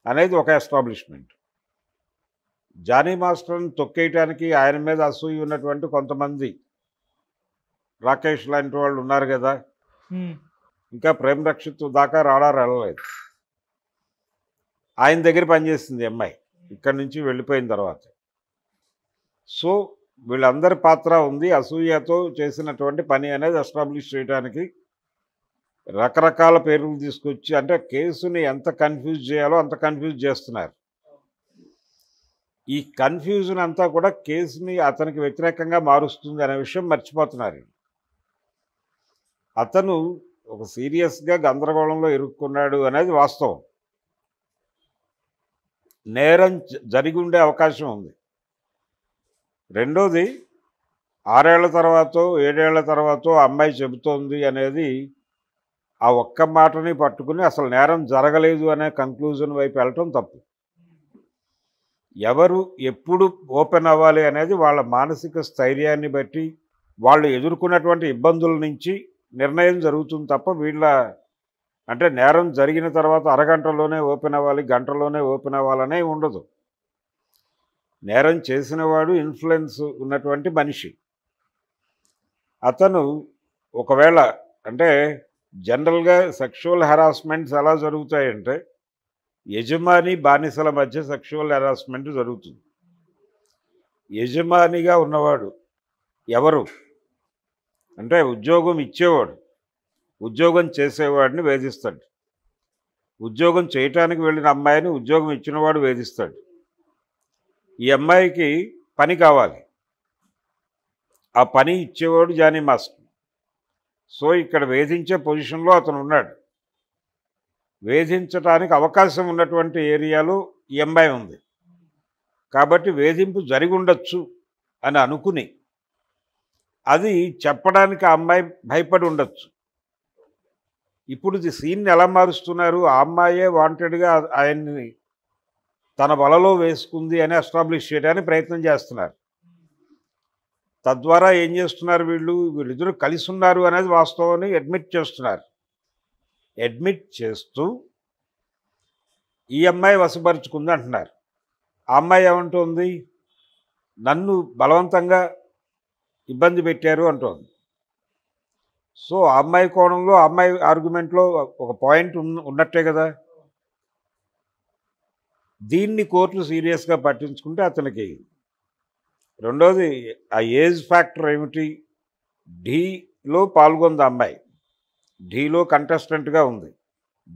అనేది ఒక establishment. Johnny మాస్టర్ని తొక్కేయటానికి ఆయన మీద అసూయ ఉన్నటువంటి కొంతమంది, రాకేష్ లాంటి వాళ్ళు ఉన్నారు కదా, ఉమ్, ఇంకా ప్రేమ్ రక్షిత్ దాకా రాడార్ వెళ్ళలేదు. ఆయన దగ్గర పనిచేసింది అమ్మాయి ఇక్కడి నుంచి వెళ్ళిపోయిన తర్వాత. సో వీళ్ళందరి పాత్ర ఉంది. అసూయతో చేసినటువంటి పని అనేది ఎస్టాబ్లిష్ చేయడానికి రకరకాల పేర్లు తీసుకొచ్చి, అంటే కేసుని ఎంత కన్ఫ్యూజ్ చేయాలో అంత కన్ఫ్యూజ్ చేస్తున్నారు. ఈ కన్ఫ్యూజన్ అంతా కూడా కేసుని అతనికి వ్యతిరేకంగా మారుస్తుంది అనే విషయం మర్చిపోతున్నారు. అతను ఒక సీరియస్గా గందరగోళంలో ఇరుక్కున్నాడు అనేది వాస్తవం. నేరం జరిగి ఉండే అవకాశం ఉంది. రెండోది, 6 ఏళ్ల తర్వాతో 7 ఏళ్ల తర్వాతో అమ్మాయి చెబుతోంది అనేది, ఆ ఒక్క మాటని పట్టుకుని అసలు నేరం జరగలేదు అనే కంక్లూజన్ వైపు వెళ్ళటం తప్పు. ఎవరు ఎప్పుడు ఓపెన్ అవ్వాలి అనేది వాళ్ళ మానసిక స్థైర్యాన్ని బట్టి, వాళ్ళు ఎదుర్కొన్నటువంటి ఇబ్బందుల నుంచి నిర్ణయం జరుగుతుంది తప్ప, వీళ్ళ అంటే నేరం జరిగిన తర్వాత అరగంటలోనే ఓపెన్ అవ్వాలి, గంటలోనే ఓపెన్ అవ్వాలనే ఉండదు. నేరం చేసినవాడు ఇన్ఫ్లుయెన్స్ ఉన్నటువంటి మనిషి. అతను ఒకవేళ, అంటే జనరల్గా సెక్షువల్ హెరాస్మెంట్స్ ఎలా జరుగుతాయంటే, యజమాని బానిసల మధ్య సెక్షువల్ హెరాస్మెంట్ జరుగుతుంది. యజమానిగా ఉన్నవాడు ఎవరు అంటే ఉద్యోగం ఇచ్చేవాడు ఉద్యోగం చేసేవాడిని వేధిస్తాడు. ఉద్యోగం చేయటానికి వెళ్ళిన అమ్మాయిని ఉద్యోగం ఇచ్చినవాడు వేధిస్తాడు. ఈ అమ్మాయికి పని కావాలి, ఆ పని ఇచ్చేవాడు జానీ మాస్టర్. సో ఇక్కడ వేధించే పొజిషన్లో అతను ఉన్నాడు. వేధించడానికి అవకాశం ఉన్నటువంటి ఏరియాలో ఈ అమ్మాయి ఉంది కాబట్టి వేధింపు జరిగి ఉండొచ్చు అని అనుకుని, అది చెప్పడానికి ఆ అమ్మాయి భయపడి ఉండొచ్చు. ఇప్పుడు ఈ సీన్ని ఎలా మారుస్తున్నారు, ఆ అమ్మాయే వాంటెడ్గా ఆయన్ని తన వలలో వేసుకుంది అని ఎస్టాబ్లిష్ చేయడానికి ప్రయత్నం చేస్తున్నారు. తద్వారా ఏం చేస్తున్నారు, వీళ్ళిద్దరూ కలిసి ఉన్నారు అనేది వాస్తవాన్ని అడ్మిట్ చేస్తున్నారు. అడ్మిట్ చేస్తూ ఈ అమ్మాయి వశపరుచుకుంది అంటున్నారు. ఆ అమ్మాయి ఏమంటుంది, నన్ను బలవంతంగా ఇబ్బంది పెట్టారు అంటోంది. సో ఆ అమ్మాయి కోణంలో, ఆ అమ్మాయి ఆర్గ్యుమెంట్లో ఒక పాయింట్ ఉన్నట్టే కదా. దీన్ని కోర్టు సీరియస్గా పట్టించుకుంటే అతనికి. రెండోది, ఆ ఏజ్ ఫ్యాక్టర్ ఏమిటి, ఢీలో పాల్గొంది అమ్మాయి, ఢీలో కంటెస్టెంట్గా ఉంది.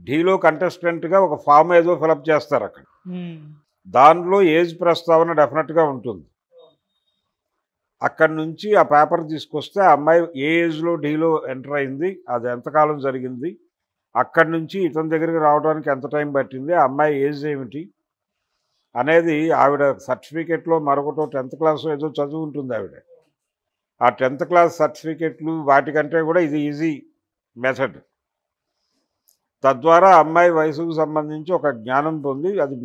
ఢీలో కంటెస్టెంట్గా ఒక ఫామ్ ఏదో ఫిలప్ చేస్తారు అక్కడ, దానిలో ఏజ్ ప్రస్తావన డెఫినెట్గా ఉంటుంది. అక్కడి నుంచి ఆ పేపర్ తీసుకొస్తే ఆ అమ్మాయి ఏ ఏజ్లో ఢీలో ఎంటర్ అయింది, అది ఎంతకాలం జరిగింది, అక్కడి నుంచి ఇతని దగ్గరికి రావడానికి ఎంత టైం పట్టింది, ఆ అమ్మాయి ఏజ్ ఏమిటి అనేది ఆవిడ సర్టిఫికెట్లో మరొకటో 10th క్లాస్ ఏదో చదువు ఉంటుంది ఆవిడ. ఆ 10th క్లాస్ సర్టిఫికెట్లు వాటికంటే కూడా ఇది ఈజీ మెథడ్. తద్వారా అమ్మాయి వయసుకు సంబంధించి ఒక జ్ఞానం పొంది, అది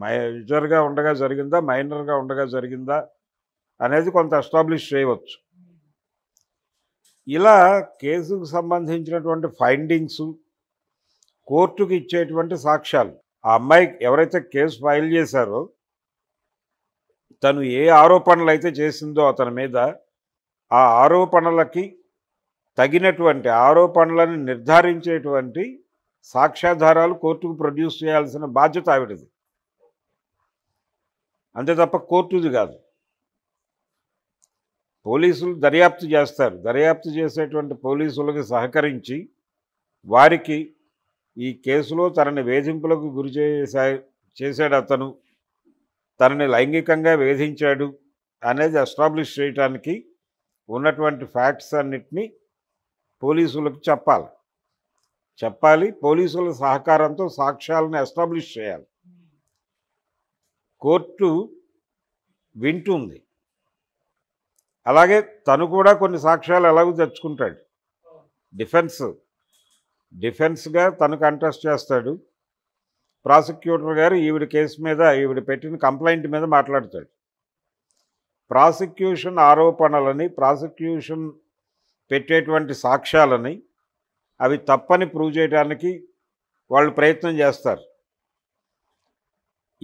మేజర్గా ఉండగా జరిగిందా, మైనర్గా ఉండగా జరిగిందా అనేది కొంత ఎస్టాబ్లిష్ చేయవచ్చు. ఇలా కేసుకు సంబంధించినటువంటి ఫైండింగ్స్, కోర్టుకు ఇచ్చేటువంటి సాక్ష్యాలు, ఆ అమ్మాయి ఎవరైతే కేసు ఫైల్ చేశారో తను ఏ ఆరోపణలు అయితే చేసిందో అతని మీద, ఆ ఆరోపణలకి తగినటువంటి, ఆరోపణలను నిర్ధారించేటువంటి సాక్ష్యాధారాలు కోర్టుకు ప్రొడ్యూస్ చేయాల్సిన బాధ్యత ఆవిడది, అంతే తప్ప కోర్టుది కాదు. పోలీసులు దర్యాప్తు చేస్తారు, దర్యాప్తు చేసేటువంటి పోలీసులకు సహకరించి వారికి ఈ కేసులో తనని వేధింపులకు గురి చేశాడు అతను, తనని లైంగికంగా వేధించాడు అనేది ఎస్టాబ్లిష్ చేయడానికి ఉన్నటువంటి ఫ్యాక్ట్స్ అన్నిటినీ పోలీసులకు చెప్పాలి. పోలీసుల సహకారంతో సాక్ష్యాలను ఎస్టాబ్లిష్ చేయాలి. కోర్టు వింటుంది. అలాగే తను కూడా కొన్ని సాక్ష్యాలు ఎలాగో తెచ్చుకుంటాడు. డిఫెన్స్గా తను కంటెస్ట్ చేస్తాడు. ప్రాసిక్యూటర్ గారు ఈవిడ కేసు మీద, ఈవిడ పెట్టిన కంప్లైంట్ మీద మాట్లాడతాడు. ప్రాసిక్యూషన్ ఆరోపణలని, ప్రాసిక్యూషన్ పెట్టేటువంటి సాక్ష్యాలని అవి తప్పని ప్రూవ్ చేయడానికి వాళ్ళు ప్రయత్నం చేస్తారు.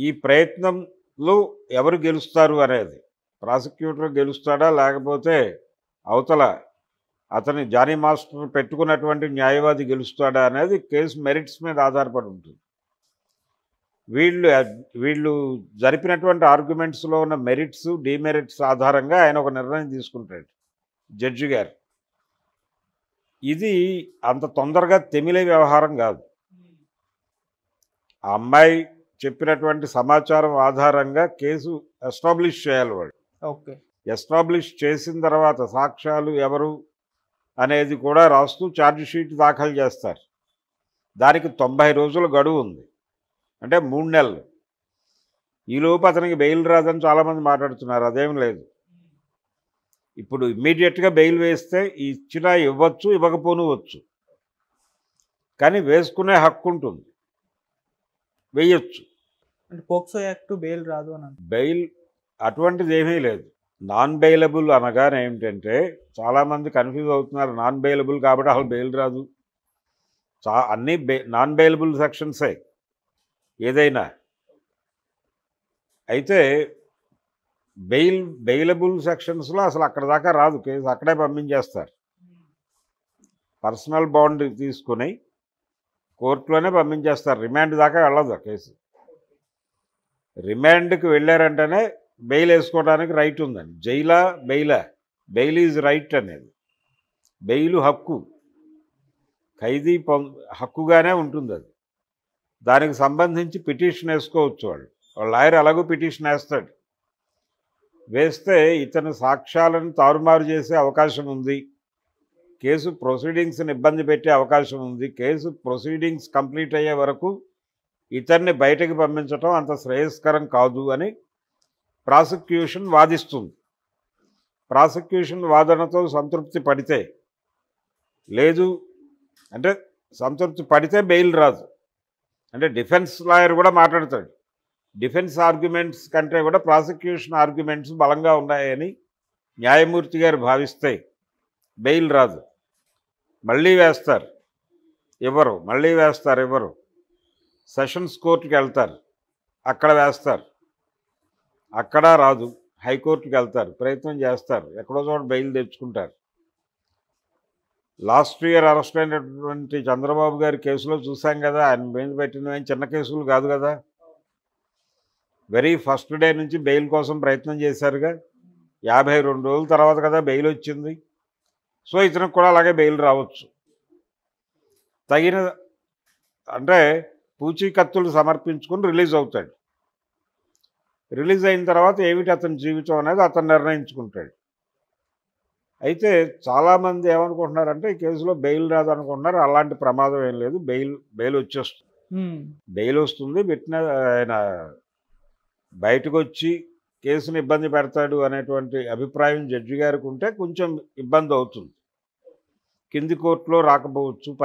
ఈ ప్రయత్నంలో ఎవరు గెలుస్తారు అనేది, ప్రాసిక్యూటర్ గెలుస్తాడా లేకపోతే అవతల అతని జానీ మాస్టర్ పెట్టుకున్నటువంటి న్యాయవాది గెలుస్తాడా అనేది కేసు మెరిట్స్ మీద ఆధారపడి ఉంటుంది. వీళ్ళు జరిపినటువంటి ఆర్గ్యుమెంట్స్లో ఉన్న మెరిట్స్ డిమెరిట్స్ ఆధారంగా ఆయన ఒక నిర్ణయం తీసుకుంటాడు జడ్జి గారు. ఇది అంత తొందరగా తెమిలే వ్యవహారం కాదు. ఆ అమ్మాయి చెప్పినటువంటి సమాచారం ఆధారంగా కేసు ఎస్టాబ్లిష్ చేయాలి వాళ్ళు. ఓకే. ఎస్టాబ్లిష్ చేసిన తర్వాత సాక్ష్యాలు ఎవరు అనేది కూడా రాస్తూ ఛార్జ్ షీట్ దాఖలు చేస్తారు. దానికి 90 రోజుల గడువు ఉంది, అంటే 3 నెలలు. ఈలోపు అతనికి బెయిల్ రాదని చాలామంది మాట్లాడుతున్నారు. అదేం లేదు. ఇప్పుడు ఇమ్మీడియట్గా బెయిల్ వేస్తే ఇచ్చినా ఇవ్వచ్చు, ఇవ్వకపోనవచ్చు. కానీ వేసుకునే హక్కు ఉంటుంది, వేయచ్చు. అంటే పోక్సో యాక్ట్ బెయిల్ రాదు అని బెయిల్ అటువంటిది ఏమీ లేదు. నాన్ బెయిలబుల్ అనగానే ఏమిటంటే చాలామంది కన్ఫ్యూజ్ అవుతున్నారు. నాన్ బెయిలబుల్ కాబట్టి అసలు బెయిల్ రాదు. అన్నీ నాన్ బెయిలబుల్ సెక్షన్సే ఏదైనా. అయితే బెయిలబుల్ సెక్షన్స్లో అసలు అక్కడ దాకా రాదు కేసు, అక్కడే పంపించేస్తారు. పర్సనల్ బాండ్ తీసుకుని కోర్టులోనే పంపించేస్తారు. రిమాండ్ దాకా వెళ్ళదు కేసు. రిమాండ్కి వెళ్ళారంటేనే బెయిల్ వేసుకోవడానికి రైట్ ఉందండి. బెయిల్ ఈజ్ రైట్ అనేది. బెయిల్ హక్కు, ఖైదీ హక్కుగానే ఉంటుంది అది. దానికి సంబంధించి పిటిషన్ వేసుకోవచ్చు వాళ్ళ లాయర్. అలాగూ పిటిషన్ వేస్తాడు. వేస్తే ఇతను సాక్ష్యాలను తారుమారు చేసే అవకాశం ఉంది, కేసు ప్రొసీడింగ్స్ని ఇబ్బంది పెట్టే అవకాశం ఉంది, కేసు ప్రొసీడింగ్స్ కంప్లీట్ అయ్యే వరకు ఇతన్ని బయటకు పంపించడం అంత శ్రేయస్కరం కాదు అని ప్రాసిక్యూషన్ వాదిస్తుంది. ప్రాసిక్యూషన్ వాదనతో సంతృప్తి పడితే, లేదు అంటే సంతృప్తి పడితే బెయిల్ రాదు. అంటే డిఫెన్స్ లాయర్ కూడా మాట్లాడతాడు. డిఫెన్స్ ఆర్గ్యుమెంట్స్ కంటే కూడా ప్రాసిక్యూషన్ ఆర్గ్యుమెంట్స్ బలంగా ఉన్నాయని న్యాయమూర్తి గారు భావిస్తే బెయిల్ రాదు. మళ్ళీ వేస్తారు, ఇవ్వరు. మళ్ళీ వేస్తారు, ఇవ్వరు. సెషన్స్ కోర్టుకి వెళ్తారు, అక్కడ వేస్తారు, అక్కడ రాదు. హైకోర్టుకి వెళ్తారు, ప్రయత్నం చేస్తారు, ఎక్కడో చోట బెయిల్ తెచ్చుకుంటారు. లాస్ట్ ఇయర్ అరెస్ట్ అయినటువంటి చంద్రబాబు గారి కేసులో చూసాం కదా, ఆయన మీద పెట్టినవి చిన్న కేసులు కాదు కదా. వెరీ ఫస్ట్ డే నుంచి బెయిల్ కోసం ప్రయత్నం చేశారుగా. 52 రోజుల తర్వాత కదా బెయిల్ వచ్చింది. సో ఇతనికి కూడా అలాగే బెయిల్ రావచ్చు. తగిన అంటే పూచీకత్తులు సమర్పించుకొని రిలీజ్ అవుతాడు. రిలీజ్ అయిన తర్వాత ఏమిటి అతని జీవితం అనేది అతను నిర్ణయించుకుంటాడు. అయితే చాలామంది ఏమనుకుంటున్నారంటే ఈ కేసులో బెయిల్ రాదు అనుకుంటున్నారు. అలాంటి ప్రమాదం ఏం లేదు. బెయిల్ వచ్చేస్తుంది. బెయిల్ వస్తుంది. పెట్టిన ఆయన బయటకు వచ్చి కేసుని ఇబ్బంది పెడతాడు అనేటువంటి అభిప్రాయం జడ్జి గారికి ఉంటే కొంచెం ఇబ్బంది అవుతుంది. కింది కోర్టులో రాకపోవచ్చు.